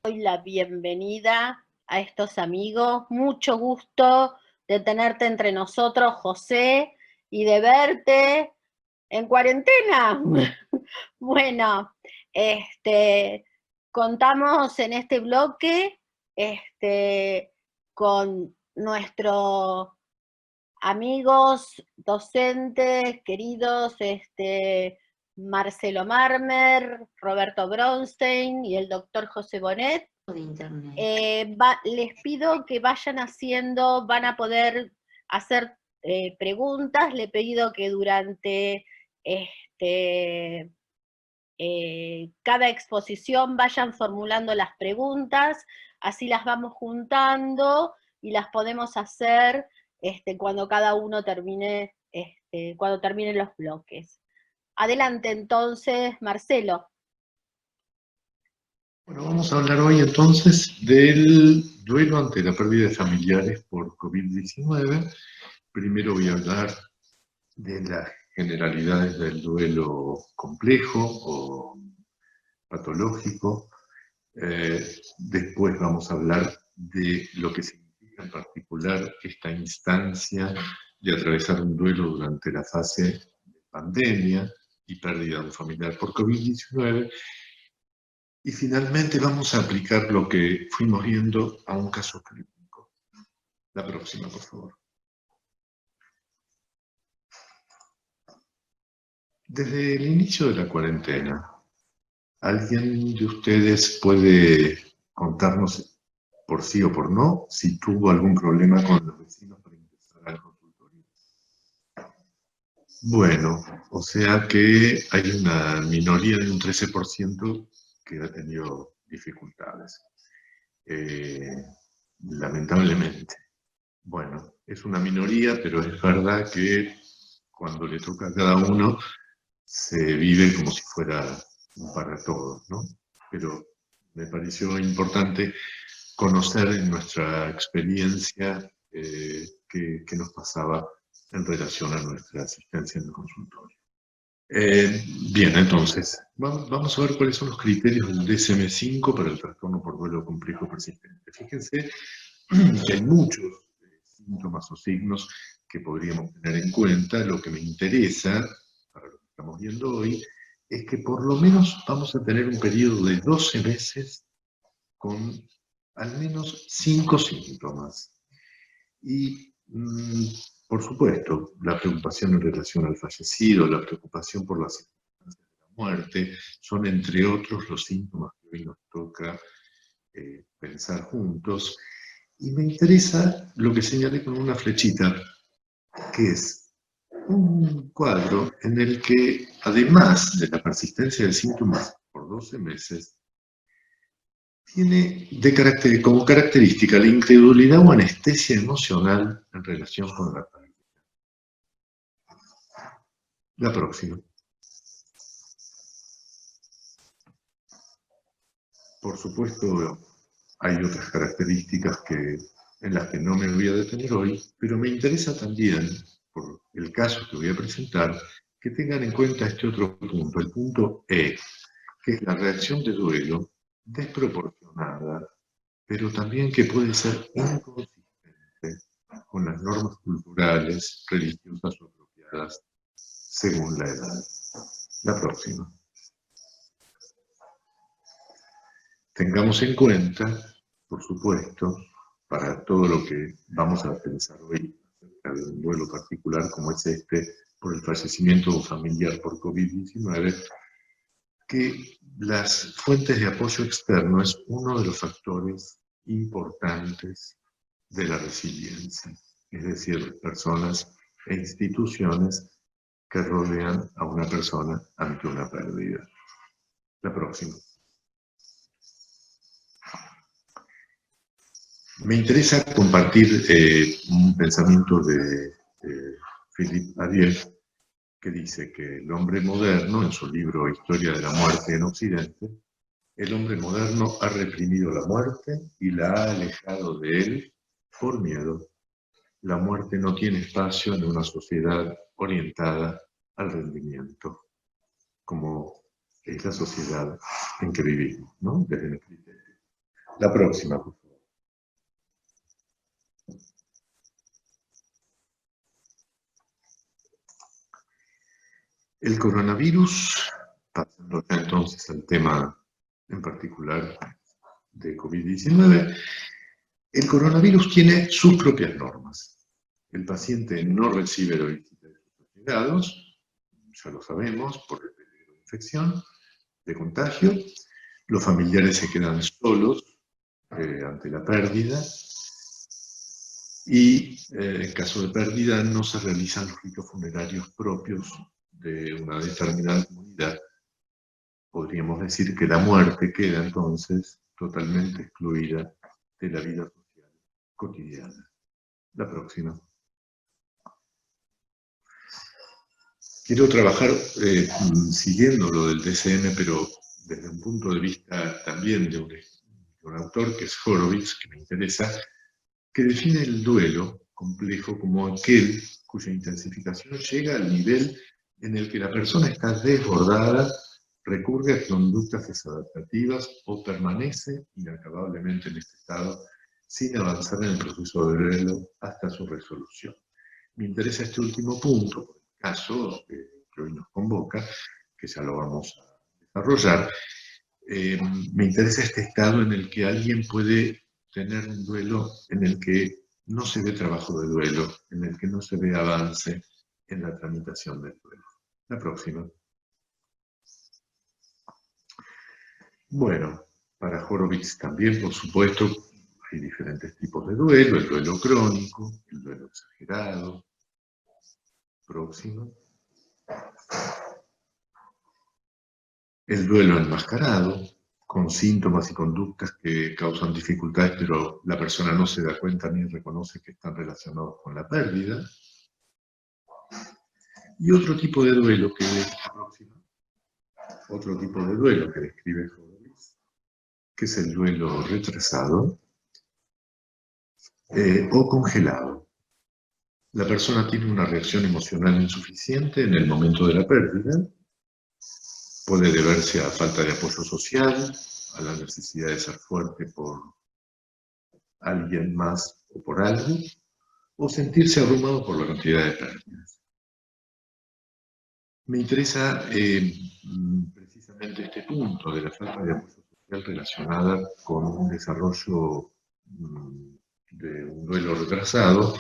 doy la bienvenida a estos amigos. Mucho gusto de tenerte entre nosotros, José, y de verte en cuarentena. Bueno, contamos en este bloque con nuestros amigos, docentes, queridos, Marcelo Marmer, Roberto Bronstein y el doctor José Bonet. Les pido que vayan haciendo, van a poder hacer preguntas. Le he pedido que durante cada exposición vayan formulando las preguntas, así las vamos juntando y las podemos hacer cuando cada uno termine, cuando terminen los bloques. Adelante entonces, Marcelo. Bueno, vamos a hablar hoy entonces del duelo ante la pérdida de familiares por COVID-19. Primero voy a hablar de las generalidades del duelo complejo o patológico. Después vamos a hablar de lo que significa en particular esta instancia de atravesar un duelo durante la fase de pandemia y pérdida de un familiar por COVID-19. Y finalmente vamos a aplicar lo que fuimos viendo a un caso clínico. La próxima, por favor. Desde el inicio de la cuarentena, ¿alguien de ustedes puede contarnos por sí o por no si tuvo algún problema con los vecinos para ingresar al consultorio? Bueno, o sea que hay una minoría de un 13% que ha tenido dificultades. Lamentablemente. Bueno, es una minoría, pero es verdad que cuando le toca a cada uno se vive como si fuera para todos, ¿no? Pero me pareció importante conocer en nuestra experiencia qué nos pasaba en relación a nuestra asistencia en el consultorio. Bien, entonces, vamos a ver cuáles son los criterios del DSM-5 para el trastorno por duelo complejo persistente. Fíjense que hay muchos síntomas o signos que podríamos tener en cuenta. Lo que me interesa, para lo que estamos viendo hoy, es que por lo menos vamos a tener un periodo de 12 meses con al menos 5 síntomas. Y, por supuesto, la preocupación en relación al fallecido, la preocupación por las circunstancias de la muerte, son entre otros los síntomas que hoy nos toca pensar juntos. Y me interesa lo que señalé con una flechita, que es un cuadro en el que, además de la persistencia de síntomas por 12 meses, tiene como característica la incredulidad o anestesia emocional en relación con la pérdida. La próxima. Por supuesto, hay otras características en las que no me voy a detener hoy, pero me interesa también, por el caso que voy a presentar, que tengan en cuenta este otro punto, el punto E, que es la reacción de duelo desproporcionada, pero también que puede ser inconsistente con las normas culturales, religiosas o apropiadas según la edad. La próxima. Tengamos en cuenta, por supuesto, para todo lo que vamos a pensar hoy acerca de un duelo particular como es por el fallecimiento de un familiar por COVID-19, que las fuentes de apoyo externo es uno de los factores importantes de la resiliencia, es decir, personas e instituciones que rodean a una persona ante una pérdida. La próxima. Me interesa compartir un pensamiento de Philippe Ariel, que dice que el hombre moderno, en su libro Historia de la muerte en Occidente, el hombre moderno ha reprimido la muerte y la ha alejado de él por miedo. La muerte no tiene espacio en una sociedad orientada al rendimiento, como es la sociedad en que vivimos, ¿no? Desde mi criterio. La próxima, por favor. El coronavirus, pasando ya entonces al tema en particular de COVID-19, el coronavirus tiene sus propias normas. El paciente no recibe la visita de sus allegados, ya lo sabemos, por el peligro de infección, de contagio. Los familiares se quedan solos ante la pérdida y en caso de pérdida no se realizan los ritos funerarios propios de una determinada comunidad. Podríamos decir que la muerte queda entonces totalmente excluida de la vida social cotidiana. La próxima. Quiero trabajar siguiendo lo del DSM, pero desde un punto de vista también de un autor que es Horowitz, que me interesa, que define el duelo complejo como aquel cuya intensificación llega al nivel en el que la persona está desbordada, recurre a conductas desadaptativas o permanece inacabablemente en este estado sin avanzar en el proceso de duelo hasta su resolución. Me interesa este último punto, por el caso que hoy nos convoca, que ya lo vamos a desarrollar. Me interesa este estado en el que alguien puede tener un duelo en el que no se ve trabajo de duelo, en el que no se ve avance en la tramitación del duelo. La próxima. Bueno, para Horowitz también, por supuesto, hay diferentes tipos de duelo: el duelo crónico, el duelo exagerado. Próximo. El duelo enmascarado, con síntomas y conductas que causan dificultades, pero la persona no se da cuenta ni reconoce que están relacionados con la pérdida. Y otro tipo de duelo que describe Horowitz, que es el duelo retrasado o congelado. La persona tiene una reacción emocional insuficiente en el momento de la pérdida. Puede deberse a falta de apoyo social, a la necesidad de ser fuerte por alguien más o por algo, o sentirse abrumado por la cantidad de pérdidas. Me interesa precisamente este punto de la falta de apoyo social relacionada con un desarrollo de un duelo retrasado,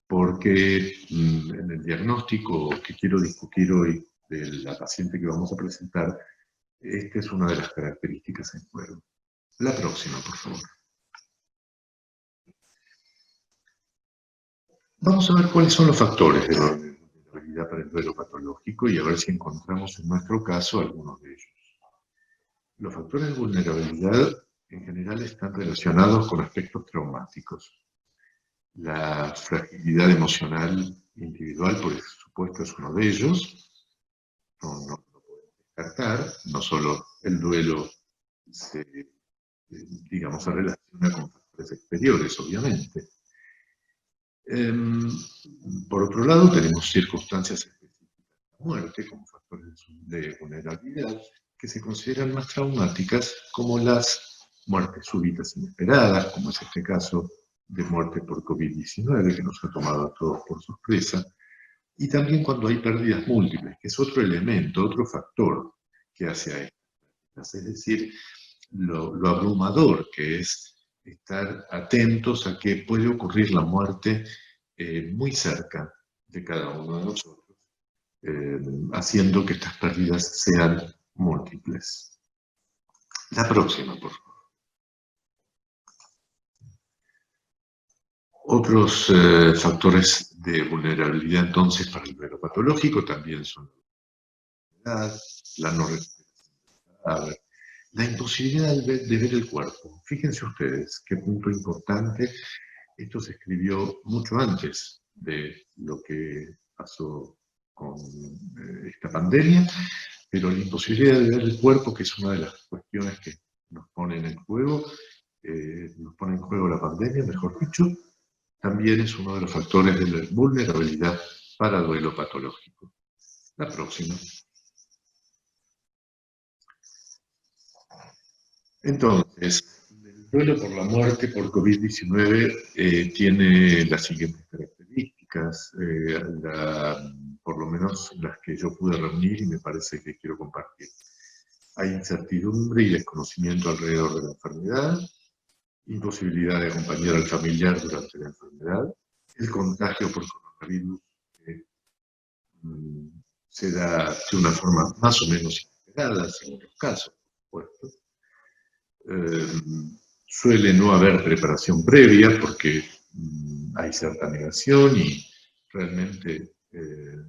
porque en el diagnóstico que quiero discutir hoy de la paciente que vamos a presentar, esta es una de las características en juego. La próxima, por favor. Vamos a ver cuáles son los factores de vulnerabilidad para el duelo patológico y a ver si encontramos en nuestro caso algunos de ellos. Los factores de vulnerabilidad en general están relacionados con aspectos traumáticos. La fragilidad emocional individual, por supuesto, es uno de ellos. No lo podemos descartar. No solo el duelo se relaciona con factores exteriores, obviamente. Por otro lado, tenemos circunstancias específicas de la muerte como factores de vulnerabilidad que se consideran más traumáticas, como las muertes súbitas inesperadas, como es este caso de muerte por COVID-19 que nos ha tomado a todos por sorpresa, y también cuando hay pérdidas múltiples, que es otro elemento, otro factor que hace a estas, es decir, lo abrumador que es estar atentos a que puede ocurrir la muerte muy cerca de cada uno de nosotros, haciendo que estas pérdidas sean múltiples. La próxima, por favor. Otros factores de vulnerabilidad entonces para el duelo patológico también son la no recuperación, la imposibilidad de ver el cuerpo. Fíjense ustedes qué punto importante. Esto se escribió mucho antes de lo que pasó con esta pandemia, pero la imposibilidad de ver el cuerpo, que es una de las cuestiones que nos ponen en juego, la pandemia, mejor dicho, también es uno de los factores de la vulnerabilidad para duelo patológico. La próxima. Entonces, el duelo por la muerte por COVID-19 tiene las siguientes características, por lo menos las que yo pude reunir y me parece que quiero compartir. Hay incertidumbre y desconocimiento alrededor de la enfermedad, imposibilidad de acompañar al familiar durante la enfermedad, el contagio por coronavirus se da de una forma más o menos inesperada, según los casos, por supuesto. Suele no haber preparación previa porque hay cierta negación y realmente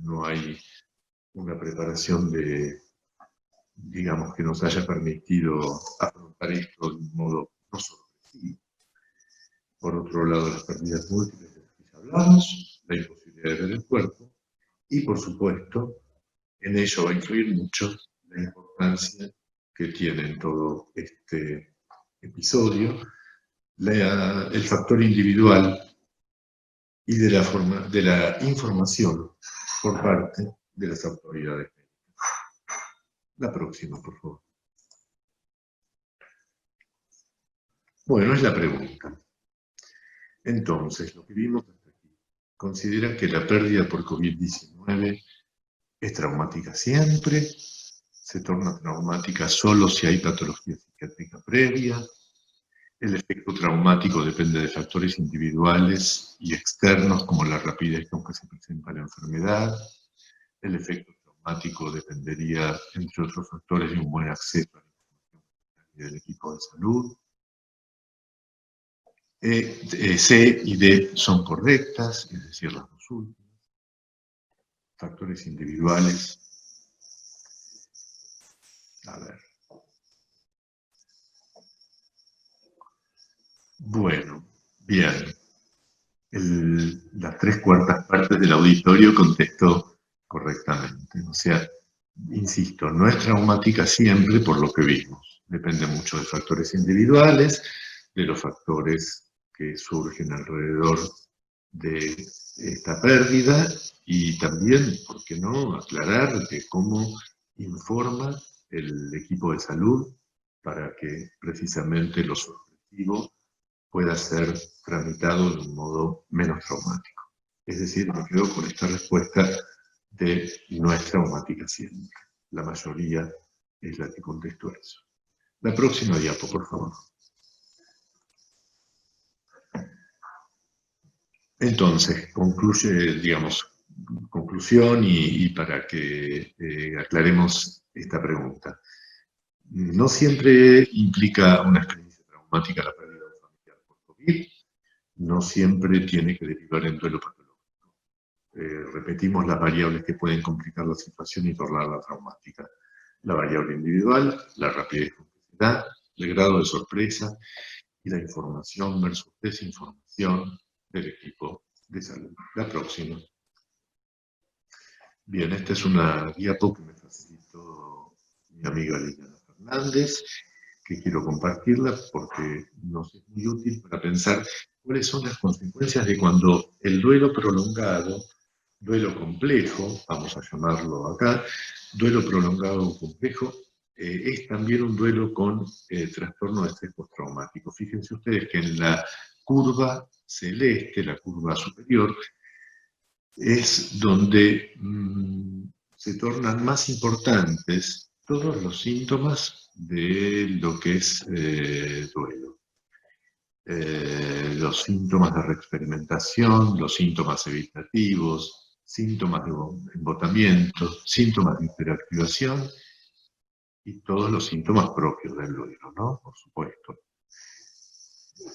no hay una preparación digamos, que nos haya permitido afrontar esto de un modo no sorpresivo. Por otro lado, las pérdidas múltiples de las que ya hablamos, la imposibilidad de ver el cuerpo y, por supuesto, en ello va a influir mucho la importancia que tiene en todo este episodio el factor individual y de la información por parte de las autoridades. La próxima, por favor. Bueno, es la pregunta. Entonces, lo que vimos hasta aquí, ¿considera que la pérdida por COVID-19 es traumática siempre? ¿Se torna traumática solo si hay patología psiquiátrica previa? El efecto traumático depende de factores individuales y externos como la rapidez con que se presenta la enfermedad. El efecto traumático dependería, entre otros factores, de un buen acceso a la información del equipo de salud. C y D son correctas, es decir, las dos últimas. Factores individuales. A ver. Bueno, bien. Las 3/4 partes del auditorio contestó correctamente. O sea, insisto, no es traumática siempre por lo que vimos. Depende mucho de factores individuales, de los factores que surgen alrededor de esta pérdida y también, ¿por qué no?, aclarar de cómo informa el equipo de salud para que precisamente lo sorpresivo pueda ser tramitado de un modo menos traumático. Es decir, me quedo con esta respuesta de no es traumática siempre. La mayoría es la que contestó eso. La próxima diapo, por favor. Entonces, conclusión y para que aclaremos esta pregunta. No siempre implica una experiencia traumática la pérdida de un familiar por COVID, no siempre tiene que derivar en duelo patológico. Repetimos las variables que pueden complicar la situación y tornarla traumática. La variable individual, la rapidez con que se da, el grado de sorpresa y la información versus desinformación del equipo de salud. La próxima. Bien, esta es una diapo que me facilitó mi amiga Liliana Fernández, que quiero compartirla porque nos es muy útil para pensar cuáles son las consecuencias de cuando el duelo prolongado, duelo complejo, vamos a llamarlo acá, duelo prolongado o complejo, es también un duelo con trastorno de estrés postraumático. Fíjense ustedes que en la curva celeste, la curva superior, es donde se tornan más importantes todos los síntomas de lo que es duelo. Los síntomas de reexperimentación, los síntomas evitativos, síntomas de embotamiento, síntomas de hiperactivación y todos los síntomas propios del duelo, ¿no? Por supuesto.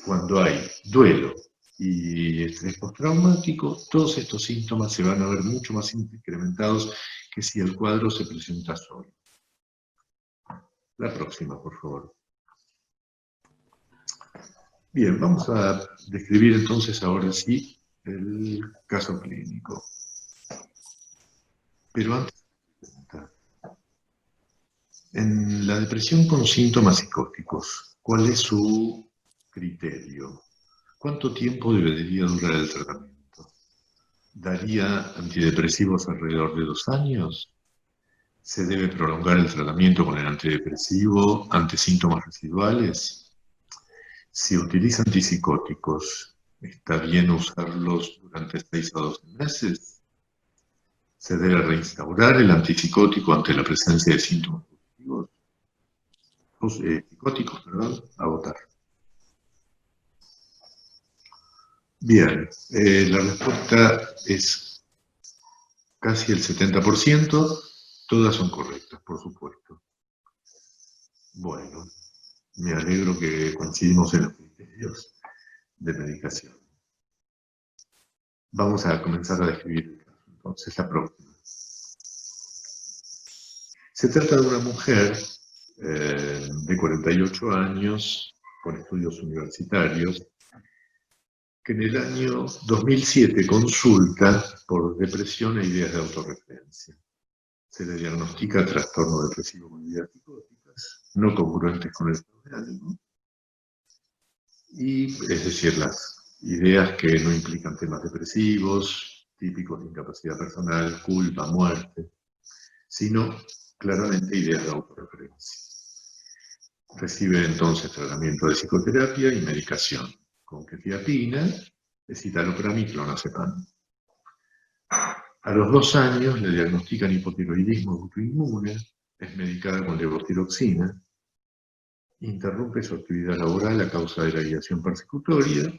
Cuando hay duelo y estrés postraumático, todos estos síntomas se van a ver mucho más incrementados que si el cuadro se presenta solo. La próxima, por favor. Bien, vamos a describir entonces ahora sí el caso clínico. Pero antes, en la depresión con síntomas psicóticos, ¿cuál es su criterio? ¿Cuánto tiempo debería durar el tratamiento? ¿Daría antidepresivos alrededor de 2 años? ¿Se debe prolongar el tratamiento con el antidepresivo ante síntomas residuales? Si utiliza antipsicóticos, ¿está bien usarlos durante 6 a 12 meses? ¿Se debe reinstaurar el antipsicótico ante la presencia de síntomas positivos? Psicóticos, perdón, a votar. Bien, la respuesta es casi el 70%, todas son correctas, por supuesto. Bueno, me alegro que coincidimos en los criterios de medicación. Vamos a comenzar a describir el caso, entonces, la próxima. Se trata de una mujer de 48 años, con estudios universitarios, que en el año 2007 consulta por depresión e ideas de autorreferencia. Se le diagnostica trastorno depresivo con ideas psicóticas, no congruentes con el estado de ánimo, y es decir, las ideas que no implican temas depresivos, típicos de incapacidad personal, culpa, muerte, sino claramente ideas de autorreferencia. Recibe entonces tratamiento de psicoterapia y medicación con quetiapina, escitalopram y clonazepam. A los 2 años le diagnostican hipotiroidismo autoinmune, es medicada con levotiroxina, interrumpe su actividad laboral a causa de la ideación persecutoria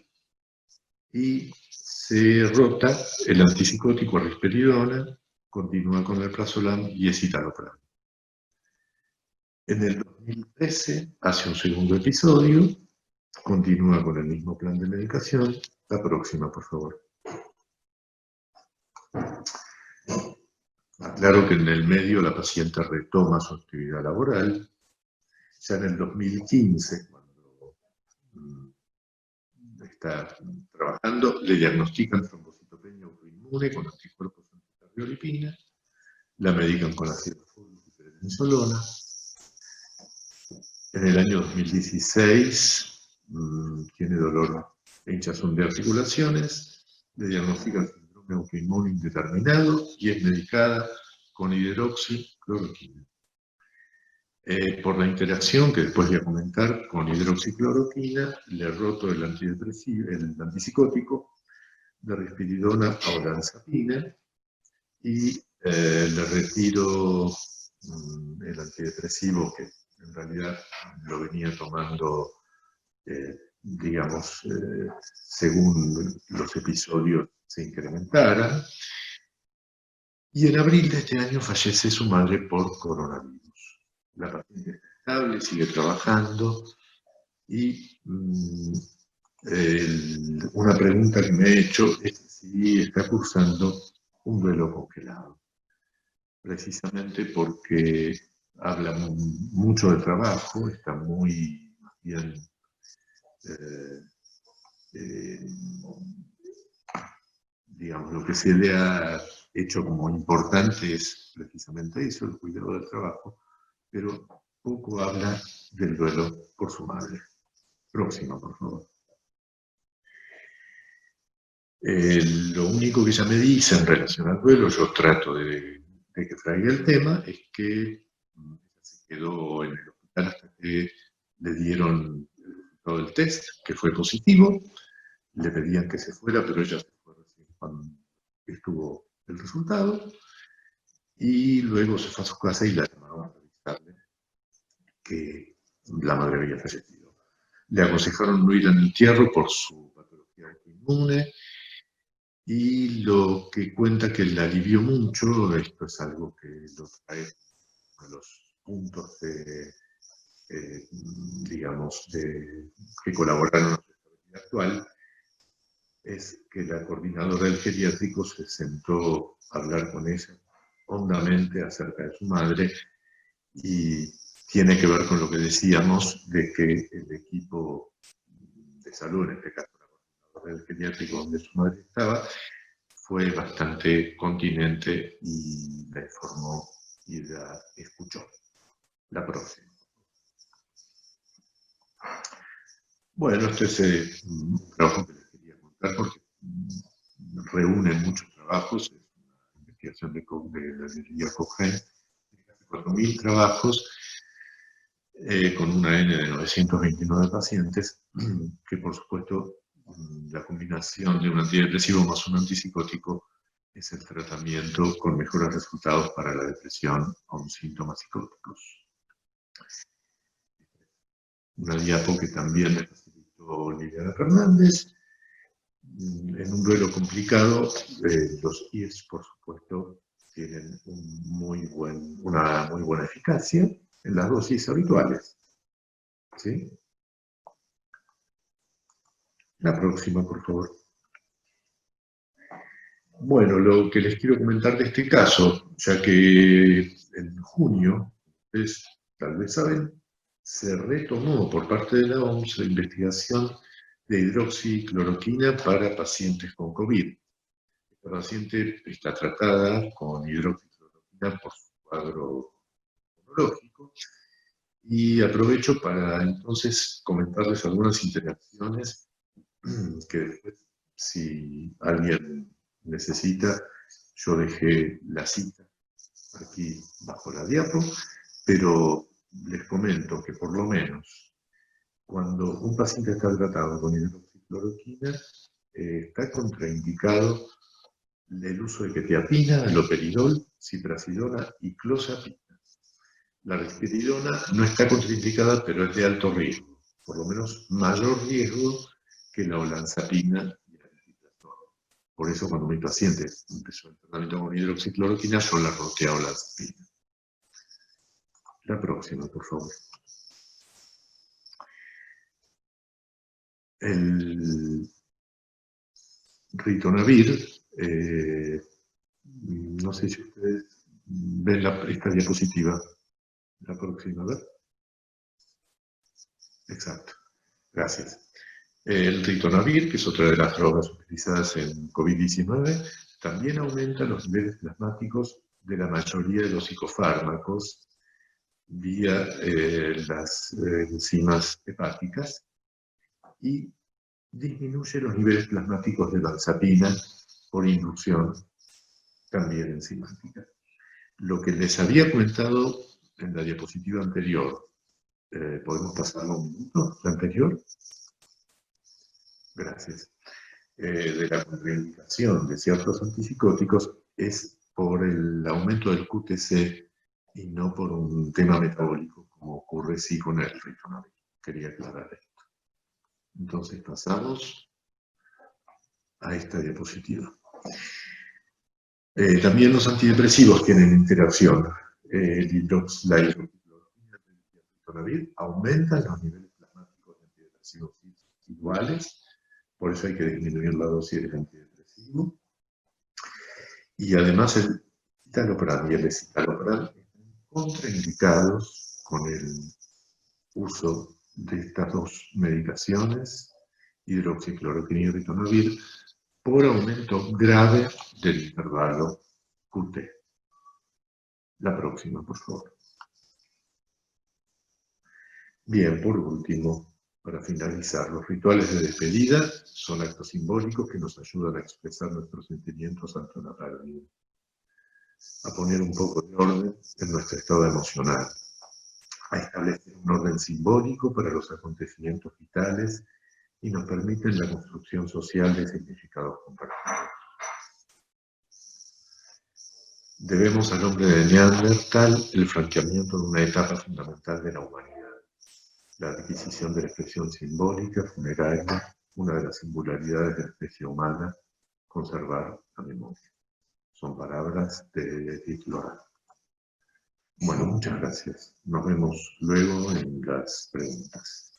y se rota el antipsicótico a risperidona, continúa con el prazolam y escitalopram. En el 2013 hace un segundo episodio, continúa con el mismo plan de medicación. La próxima, por favor. Aclaro que en el medio la paciente retoma su actividad laboral. Ya en el 2015, cuando está trabajando, le diagnostican trombocitopenia autoinmune con anticuerpos anticardiolipina, la medican con ácido fólico y prednisolona. En el año 2016 tiene dolor e hinchazón de articulaciones, le diagnostican síndrome autoinmune indeterminado y es medicada con hidroxicloroquina. Por la interacción que después voy a comentar con hidroxicloroquina, le roto el antipsicótico de risperidona a olanzapina y le retiro el antidepresivo que en realidad lo venía tomando, digamos, según los episodios se incrementaran. Y en abril de este año fallece su madre por coronavirus. La paciente está estable, sigue trabajando y una pregunta que me he hecho es si está cursando un duelo congelado. Precisamente porque habla mucho del trabajo, está muy bien digamos, lo que se le ha hecho como importante es precisamente eso, el cuidado del trabajo, pero poco habla del duelo por su madre. Próxima, por favor. Lo único que ella me dice en relación al duelo, yo trato de que traiga el tema, es que se quedó en el hospital hasta que le dieron el resultado del test, que fue positivo. Le pedían que se fuera, pero ella se fue recién cuando estuvo el resultado. Y luego se fue a su casa y la llamaron a avisarle que la madre había fallecido. Le aconsejaron no ir al entierro por su patología autoinmune. Y lo que cuenta que le alivió mucho, esto es algo que lo trae a los puntos digamos, que colaboraron en la estabilidad actual, es que la coordinadora del geriátrico se sentó a hablar con ella hondamente acerca de su madre y tiene que ver con lo que decíamos de que el equipo de salud, en este caso la coordinadora del geriátrico donde su madre estaba, fue bastante continente y la informó y la escuchó. La próxima. Bueno, este es un trabajo que les quería contar porque reúne muchos trabajos, es una investigación de la librería Cochrane, de casi 4.000 trabajos, con una N de 929 pacientes, que por supuesto la combinación de un antidepresivo más un antipsicótico es el tratamiento con mejores resultados para la depresión con síntomas psicóticos. Una diapo que también me facilitó Liliana Fernández. En un duelo complicado, los IES, por supuesto, tienen una muy buena eficacia en las dosis habituales. ¿Sí? La próxima, por favor. Bueno, lo que les quiero comentar de este caso, ya que en junio, ustedes tal vez saben, se retomó por parte de la OMS la investigación de hidroxicloroquina para pacientes con COVID. Esta paciente está tratada con hidroxicloroquina por su cuadro oncológico y aprovecho para entonces comentarles algunas interacciones que después, si alguien necesita, yo dejé la cita aquí bajo la diapo, pero les comento que por lo menos cuando un paciente está tratado con hidroxicloroquina, está contraindicado el uso de quetiapina, haloperidol, ciprasidona y clozapina. La risperidona no está contraindicada, pero es de alto riesgo, por lo menos mayor riesgo que la olanzapina y la alprazolam. Por eso cuando mi paciente empezó el tratamiento con hidroxicloroquina, yo la roté a olanzapina. La próxima, por favor. El ritonavir, no sé si ustedes ven esta diapositiva. La próxima, ¿verdad? Exacto. Gracias. El ritonavir, que es otra de las drogas utilizadas en COVID-19, también aumenta los niveles plasmáticos de la mayoría de los psicofármacos vía las enzimas hepáticas y disminuye los niveles plasmáticos de olanzapina por inducción también enzimática. Lo que les había comentado en la diapositiva anterior, ¿podemos pasarlo un minuto? ¿La anterior? Gracias. De la contraindicación de ciertos antipsicóticos es por el aumento del QTc y no por un tema metabólico, como ocurre sí con el ritonavir. Quería aclarar esto. Entonces pasamos a esta diapositiva. También los antidepresivos tienen interacción. La hidroxicloroquina y el ritonavir aumentan los niveles plasmáticos de antidepresivos iguales. Por eso hay que disminuir la dosis del antidepresivo. Y además el citalopram y el escitalopram están contraindicados con el uso de estas dos medicaciones, hidroxicloroquina y ritonavir, por aumento grave del intervalo QT. La próxima, por favor. Bien, por último, para finalizar, los rituales de despedida son actos simbólicos que nos ayudan a expresar nuestros sentimientos ante una pérdida, a poner un poco de orden en nuestro estado emocional, a establecer un orden simbólico para los acontecimientos vitales y nos permiten la construcción social de significados compartidos. Debemos al hombre de Neandertal el franqueamiento de una etapa fundamental de la humanidad, la adquisición de la expresión simbólica funeraria, una de las singularidades de la especie humana, conservar la memoria. Son palabras de Edith Lorand. Bueno, muchas gracias. Nos vemos luego en las preguntas.